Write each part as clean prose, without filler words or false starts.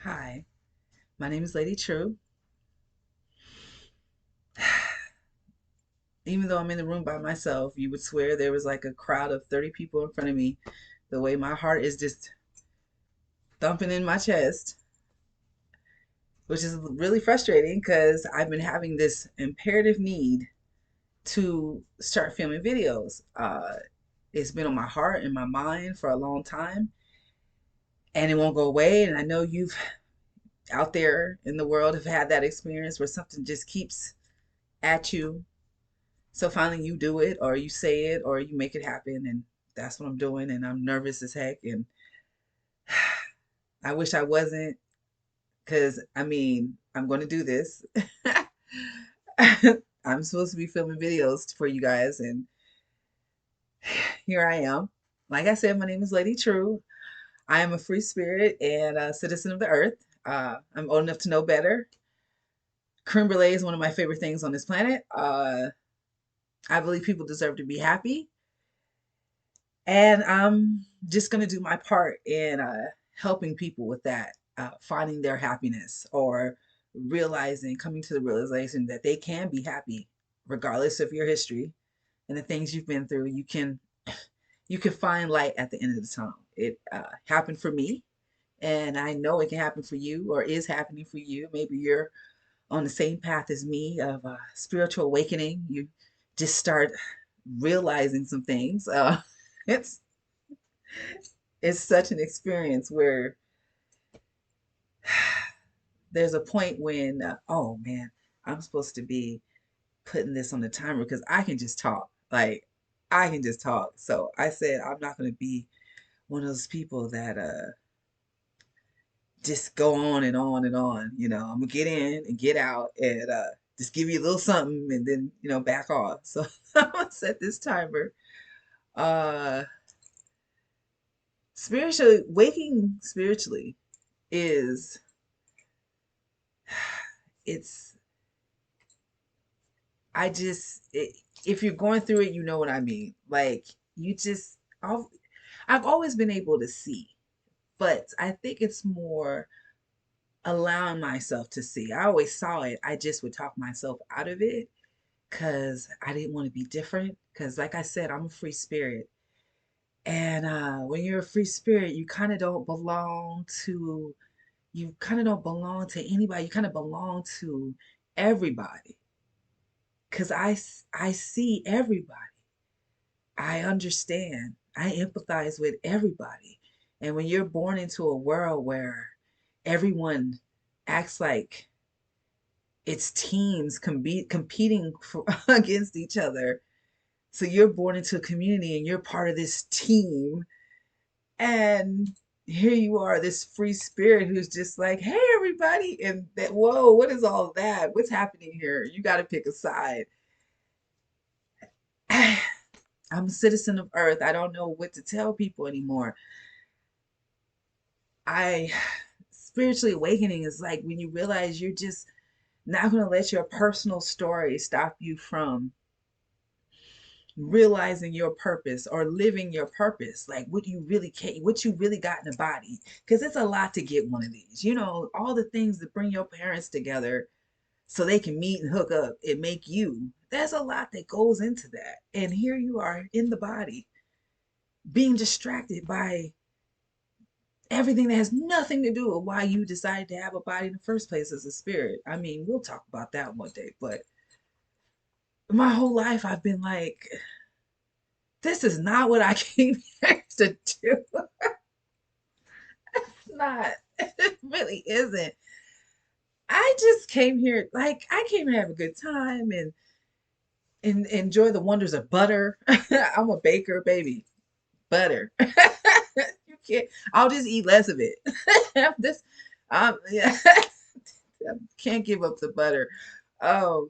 Hi, my name is Lady True. Even though I'm in the room by myself, you would swear there was like a crowd of 30 people in front of me. The way my heart is just thumping in my chest, which is really frustrating because I've been having this imperative need to start filming videos. It's been on my heart and my mind for a long time, and it won't go away. And I know you've out there in the world have had that experience where something just keeps at you. So finally you do it or you say it or you make it happen, and that's what I'm doing, and I'm nervous as heck, and I wish I wasn't, cuz I'm going to do this. I'm supposed to be filming videos for you guys, and here I am. Like I said, my name is Lady True. I am a free spirit and a citizen of the earth. I'm old enough to know better. Creme brulee is one of my favorite things on this planet. I believe people deserve to be happy. And I'm just going to do my part in helping people with that, finding their happiness or realizing, coming to the realization that they can be happy regardless of your history and the things you've been through. You can find light at the end of the tunnel. It happened for me, and I know it can happen for you or is happening for you. Maybe you're on the same path as me of spiritual awakening. You just start realizing some things. It's it's such an experience where there's a point when oh man, I'm supposed to be putting this on the timer because I can just talk, like I can just talk. So I said I'm not going to be one of those people that just go on and on and on. I'm gonna get in and get out and just give you a little something and then back off. So I'm gonna set this timer. uh Spiritually waking spiritually is it's I just if you're going through it, you know what I mean. Like you just I've always been able to see, but I think it's more allowing myself to see. I always saw it. I just would talk myself out of it because I didn't want to be different. Because like I said, I'm a free spirit. And when you're a free spirit, you kind of don't belong to anybody. You kind of belong to everybody. Because I see everybody. I understand. I empathize with everybody. And when you're born into a world where everyone acts like it's teams competing against each other, so you're born into a community and you're part of this team, and here you are, this free spirit who's just like, hey, everybody. And that, whoa, what is all that? What's happening here? You got to pick a side. I'm a citizen of Earth. I don't know what to tell people anymore. I spiritually awakening is like when you realize you're just not going to let your personal story stop you from realizing your purpose or living your purpose, like what you really can, what you really got in the body, because it's a lot to get one of these, all the things that bring your parents together so they can meet and hook up and make you. There's a lot that goes into that, and here you are in the body being distracted by everything that has nothing to do with why you decided to have a body in the first place as a spirit. I mean, we'll talk about that one day, but my whole life I've been like, this is not what I came here to do. It's not. It really isn't. I just came here, like, I came here to have a good time and enjoy the wonders of butter. I'm a baker, baby. Butter. You can't, I'll just eat less of it. This, yeah. Can't give up the butter. Um,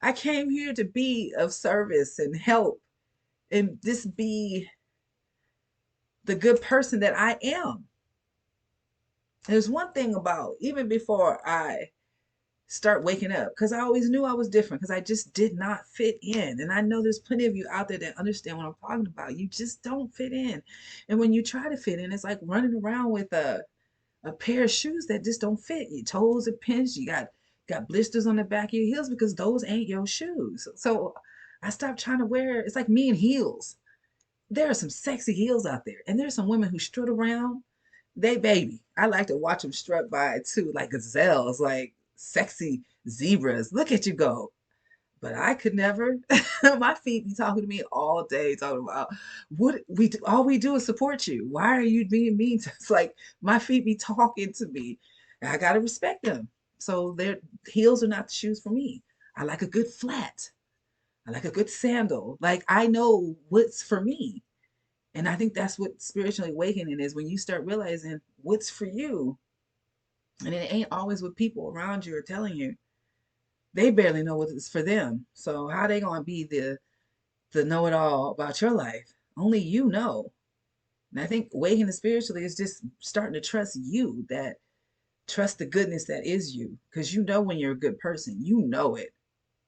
I came here to be of service and help and just be the good person that I am. There's one thing about even before I start waking up, because I always knew I was different because I just did not fit in. And I know there's plenty of you out there that understand what I'm talking about. You just don't fit in. And when you try to fit in, it's like running around with a pair of shoes that just don't fit. Your toes are pinched. You got blisters on the back of your heels because those ain't your shoes. So I stopped trying to wear. It's like me and heels. There are some sexy heels out there, and there's some women who strut around. They baby. I like to watch them strut by too, like gazelles, like sexy zebras. Look at you go. But I could never. My feet be talking to me all day, talking about what we do. All we do is support you. Why are you being mean to us? Like my feet be talking to me. And I gotta respect them. So their heels are not the shoes for me. I like a good flat. I like a good sandal. Like I know what's for me. And I think that's what spiritual awakening is, when you start realizing what's for you. And it ain't always what people around you are telling you. They barely know what is for them. So how they gonna be the know it all about your life? Only you know. And I think awakening spiritually is just starting to trust you, that trust the goodness that is you. Because you know when you're a good person. You know it.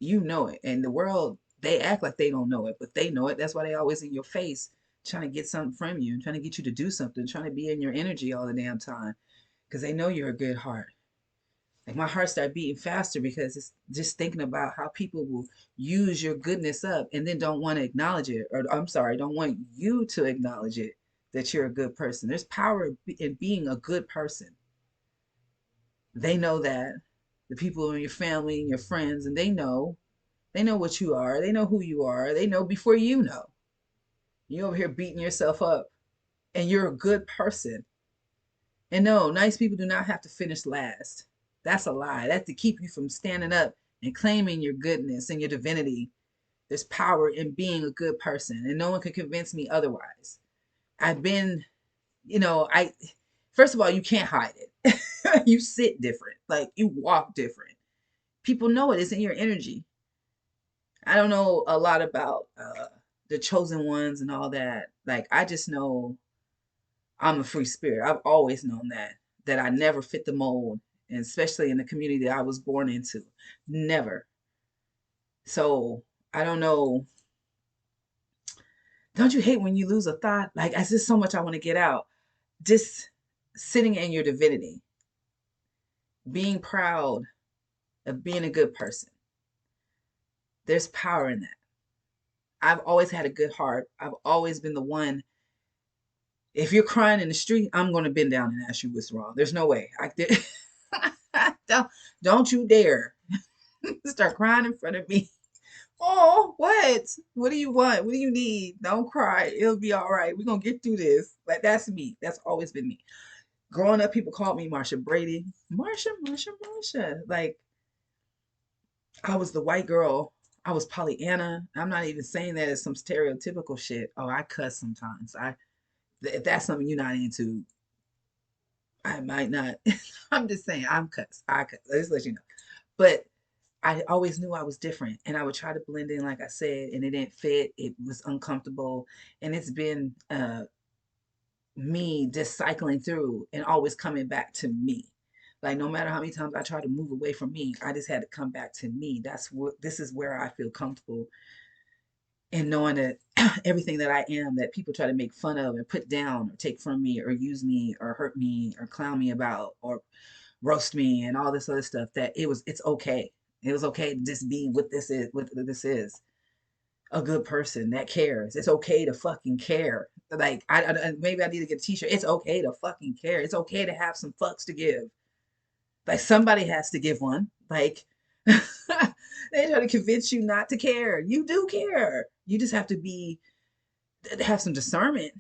You know it. And the world, they act like they don't know it, but they know it. That's why they always in your face trying to get something from you and trying to get you to do something, trying to be in your energy all the damn time. Because they know you're a good heart. Like my heart started beating faster because it's just thinking about how people will use your goodness up and then don't want to acknowledge it, or I'm sorry, don't want you to acknowledge it, that you're a good person. There's power in being a good person. They know that, the people in your family and your friends, and they know what you are, they know who you are, they know before you know. You over here beating yourself up, and you're a good person. And no, nice people do not have to finish last. That's a lie. That's to keep you from standing up and claiming your goodness and your divinity. There's power in being a good person, and no one can convince me otherwise. I've been, I first of all, you can't hide it. You sit different, like you walk different. People know it. It's in your energy. I don't know a lot about the chosen ones and all that. Like I just know I'm a free spirit. I've always known that I never fit the mold, and especially in the community that I was born into. Never. So I don't know. Don't you hate when you lose a thought? Like, it's just so much I want to get out. Just sitting in your divinity, being proud of being a good person. There's power in that. I've always had a good heart. I've always been the one. If you're crying in the street, I'm going to bend down and ask you what's wrong. There's no way. Don't, don't you dare start crying in front of me. Oh, what? What do you want? What do you need? Don't cry. It'll be all right. We're gonna get through this. Like that's me. That's always been me. Growing up, people called me Marsha Brady. Marsha, Marsha, Marsha. Like I was the white girl. I was Pollyanna. I'm not even saying that as some stereotypical shit. Oh, I cuss sometimes. If that's something you're not into, I might not. I'm just saying I'm cuss. I cuss. Let's let you know. But I always knew I was different, and I would try to blend in, like I said, and it didn't fit. It was uncomfortable, and it's been me just cycling through and always coming back to me. Like no matter how many times I try to move away from me, I just had to come back to me. That's what this is where I feel comfortable in knowing that everything that I am, that people try to make fun of and put down or take from me or use me or hurt me or clown me about or roast me and all this other stuff, that it's okay. It was okay to just be what this is. A good person that cares. It's okay to fucking care. Like maybe I need to get a t-shirt. It's okay to fucking care. It's okay to have some fucks to give. Like somebody has to give one. Like they try to convince you not to care. You do care. You just have to have some discernment.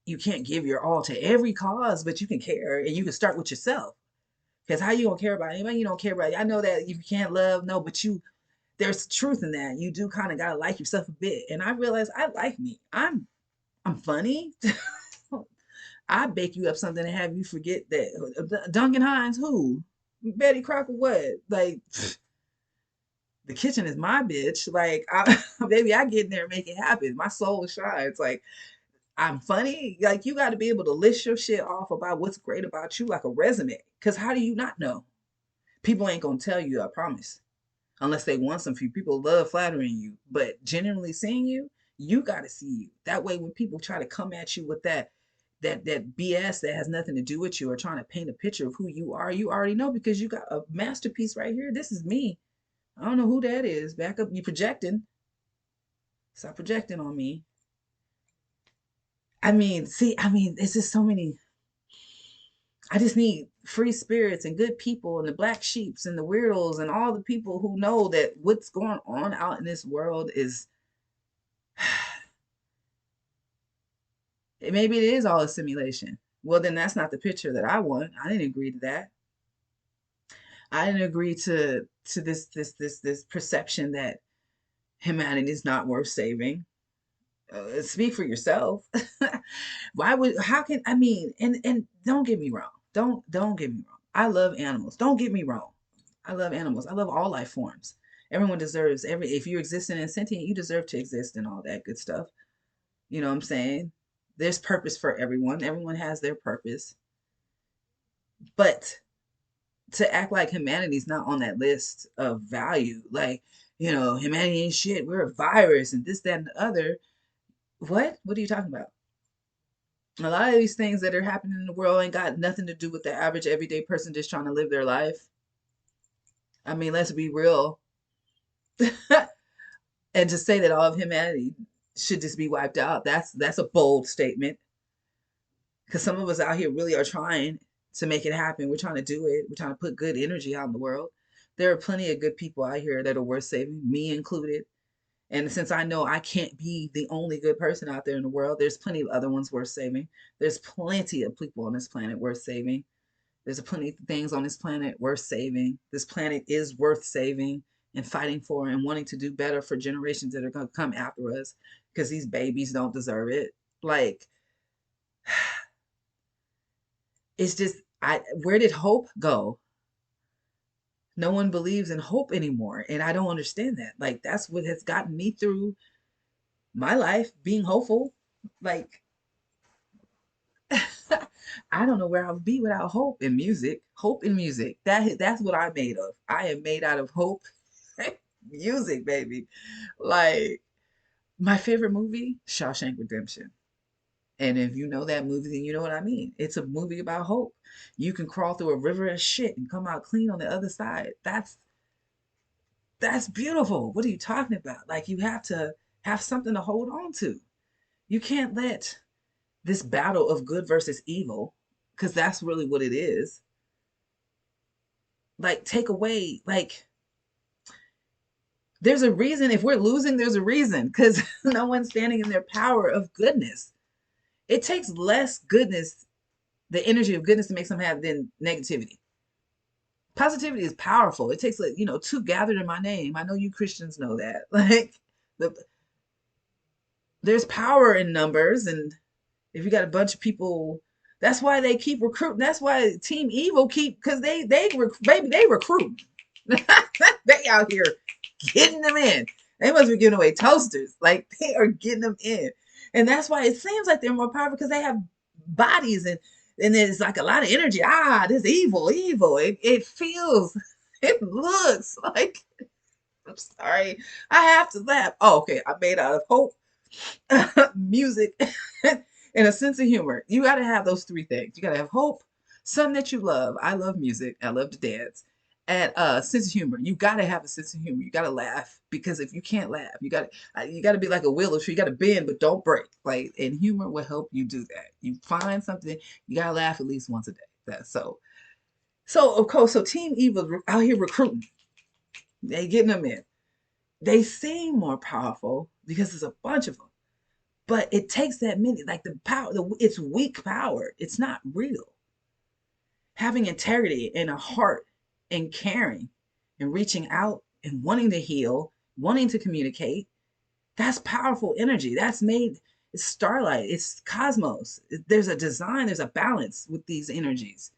You can't give your all to every cause, but you can care, and you can start with yourself. Because how you gonna care about anybody you don't care about? I know that you can't love, no, but there's truth in that. You do kind of gotta like yourself a bit. And I realized I like me. I'm funny. I bake you up something and have you forget that Duncan Hines who? Betty Crocker what? Like the kitchen is my bitch. Like baby, I get in there and make it happen. My soul shines. Like I'm funny. Like you gotta be able to list your shit off about what's great about you like a resume. Cause how do you not know? People ain't gonna tell you, I promise, unless they want some few. People love flattering you, but genuinely seeing you, you got to see you. That way, when people try to come at you with that, that BS that has nothing to do with you, or trying to paint a picture of who you are. You already know, because you got a masterpiece right here. This is me. I don't know who that is. Back up. You projecting. Stop projecting on me. I mean, see, I mean, it's just so many. I just need free spirits and good people and the black sheeps and the weirdos and all the people who know that what's going on out in this world is maybe it is all a simulation. Well, then that's not the picture that I want. I didn't agree to that. I didn't agree to this perception that humanity is not worth saving. Speak for yourself. Why would, how can, I mean, and don't get me wrong. Don't get me wrong. I love animals. Don't get me wrong. I love animals. I love all life forms. Everyone deserves every, if you're existing and sentient, you deserve to exist and all that good stuff. You know what I'm saying? There's purpose for everyone. Everyone has their purpose. But to act like humanity's not on that list of value, like, humanity ain't shit. We're a virus and this, that, and the other. What? What are you talking about? A lot of these things that are happening in the world ain't got nothing to do with the average everyday person just trying to live their life. I mean, let's be real. And to say that all of humanity should just be wiped out, that's a bold statement. Because some of us out here really are trying to make it happen. We're trying to do it. We're trying to put good energy out in the world. There are plenty of good people out here that are worth saving, me included. And since I know I can't be the only good person out there in the world, there's plenty of other ones worth saving. There's plenty of people on this planet worth saving. There's plenty of things on this planet worth saving. This planet is worth saving and fighting for and wanting to do better for generations that are going to come after us, because these babies don't deserve it. Like, it's just, where did hope go? No one believes in hope anymore. And I don't understand that. Like, that's what has gotten me through my life, being hopeful. Like, I don't know where I would be without hope in music. Hope in music. That's what I'm made of. I am made out of hope. Music, baby. Like, my favorite movie, Shawshank Redemption. And if you know that movie, then you know what I mean. It's a movie about hope. You can crawl through a river of shit and come out clean on the other side. That's beautiful. What are you talking about? Like, you have to have something to hold on to. You can't let this battle of good versus evil, because that's really what it is, like, take away, like, there's a reason. If we're losing, there's a reason, because no one's standing in their power of goodness. It takes less goodness, the energy of goodness, to make something happen than negativity. Positivity is powerful. It takes, like, two gathered in my name. I know you Christians know that. Like, the there's power in numbers, and if you got a bunch of people, that's why they keep recruiting. That's why Team Evil keep, because baby, they recruit. They out here getting them in. They must be giving away toasters. Like, they are getting them in. And that's why it seems like they're more powerful, because they have bodies, and there's like a lot of energy. This evil. It feels, it looks like, I'm sorry. I have to laugh. Oh, okay. I'm made out of hope, music, and a sense of humor. You got to have those three things. You got to have hope, something that you love. I love music. I love to dance. And sense of humor. You got to have a sense of humor. You got to laugh, because if you can't laugh, you got to be like a willow tree. You got to bend, but don't break. Like, and humor will help you do that. You find something. You got to laugh at least once a day. That's so of course. So Team Evil out here recruiting. They getting them in. They seem more powerful because there's a bunch of them. But it takes that many, like, the power, it's weak power. It's not real. Having integrity and a heart and caring and reaching out and wanting to heal, wanting to communicate, that's powerful energy. That's made, it's starlight, it's cosmos. There's a design, there's a balance with these energies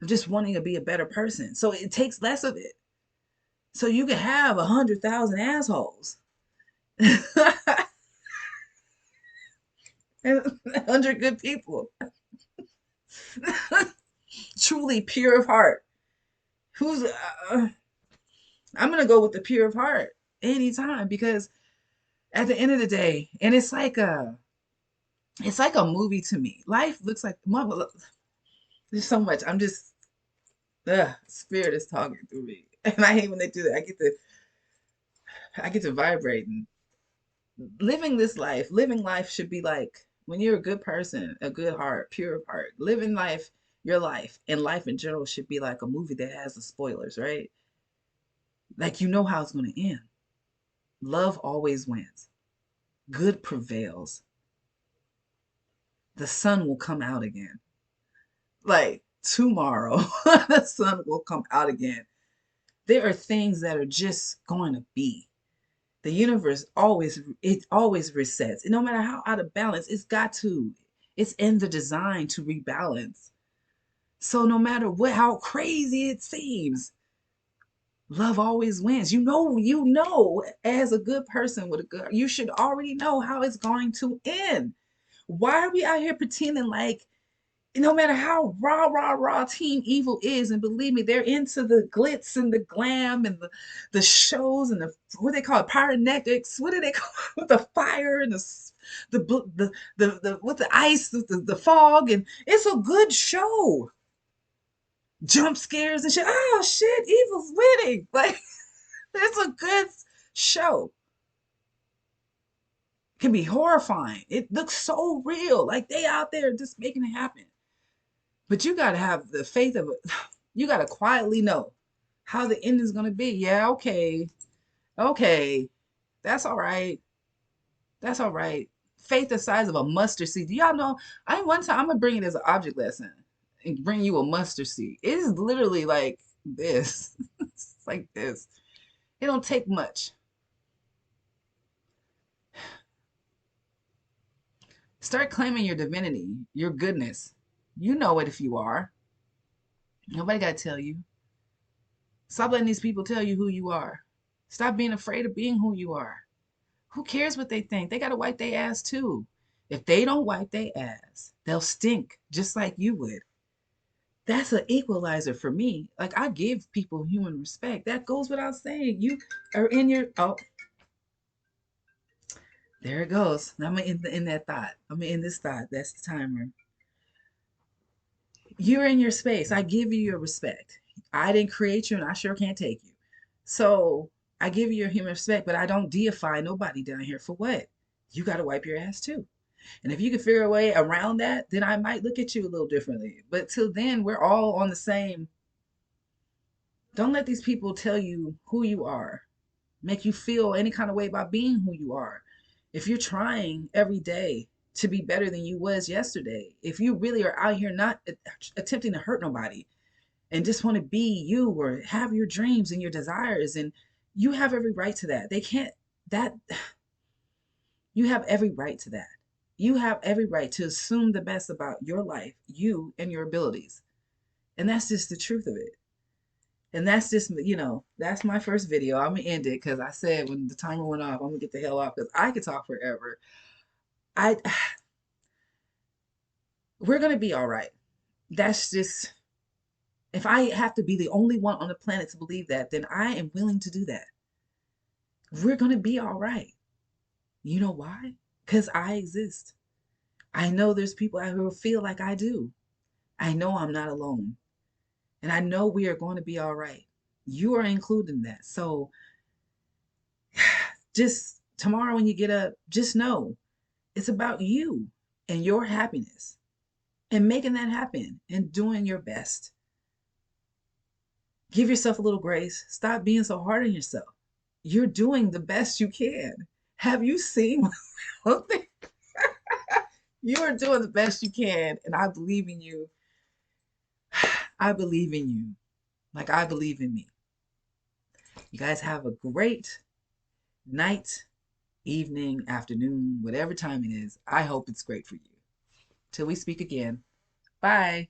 of just wanting to be a better person. So it takes less of it. So you can have 100,000 assholes. And 100 good people. Truly pure of heart. Who's I'm gonna go with the pure of heart anytime, because at the end of the day, and it's like It's like a movie to me. Life looks like there's so much. I'm just spirit is talking through me. And I hate when they do that. I get to vibrate and living life should be like when you're a good person, a good heart, pure heart. Living life, your life, and life in general should be like a movie that has the spoilers, right? Like you know how it's gonna end. Love always wins. Good prevails. The sun will come out again. Like tomorrow, the sun will come out again. There are things that are just going to be. The universe always resets. And no matter how out of balance, it's got to. It's in the design to rebalance. So no matter what how crazy it seems, love always wins. You know, as a good person with a good, you should already know how it's going to end. Why are we out here pretending like no matter how raw Team Evil is, and believe me, they're into the glitz and the glam and the shows and the what they call it, pyrotechnics. What do they call it? With the fire and the with the ice, the fog, and it's a good show. Jump scares and shit. Oh shit, Evil's winning. Like it's a good show. It can be horrifying. It looks so real. Like they out there just making it happen. But you gotta have the faith of it. You gotta quietly know how the end is gonna be. Yeah, okay. Okay. That's all right. That's all right. Faith the size of a mustard seed. Do y'all know? I one time I'm gonna bring it as an object lesson and bring you a mustard seed. It is literally like this. It's like this. It don't take much. Start claiming your divinity, your goodness. You know it if you are. Nobody gotta tell you. Stop letting these people tell you who you are. Stop being afraid of being who you are. Who cares what they think? They got to wipe their ass too. If they don't wipe their ass, they'll stink just like you would. That's an equalizer for me. Like I give people human respect. That goes without saying. You are in your there it goes. I'm in that thought. I'm in this thought. That's the timer. You're in your space. I give you your respect. I didn't create you and I sure can't take you. So I give you your human respect, but I don't deify nobody down here for what? You got to wipe your ass too. And if you can figure a way around that, then I might look at you a little differently. But till then, we're all on the same. Don't let these people tell you who you are, make you feel any kind of way about being who you are. If you're trying every day to be better than you was yesterday, if you really are out here not attempting to hurt nobody and just want to be you or have your dreams and your desires, and you have every right to that. They can't that You have every right to that. You have every right to assume the best about your life, you and your abilities. And that's just the truth of it. And that's just, that's my first video. I'm gonna end it because I said when the timer went off, I'm gonna get the hell off because I could talk forever. I We're gonna be all right. That's just if I have to be the only one on the planet to believe that, then I am willing to do that. We're gonna be all right. You know why? Because I exist. I know there's people out here who feel like I do. I know I'm not alone. And I know we are going to be all right. You are included in that. So just tomorrow when you get up, just know it's about you and your happiness and making that happen and doing your best. Give yourself a little grace. Stop being so hard on yourself. You're doing the best you can. Have you seen something? You are doing the best you can, and I believe in you. I believe in you like I believe in me. You guys have a great night, evening, afternoon, whatever time it is. I hope it's great for you. Till we speak again. Bye.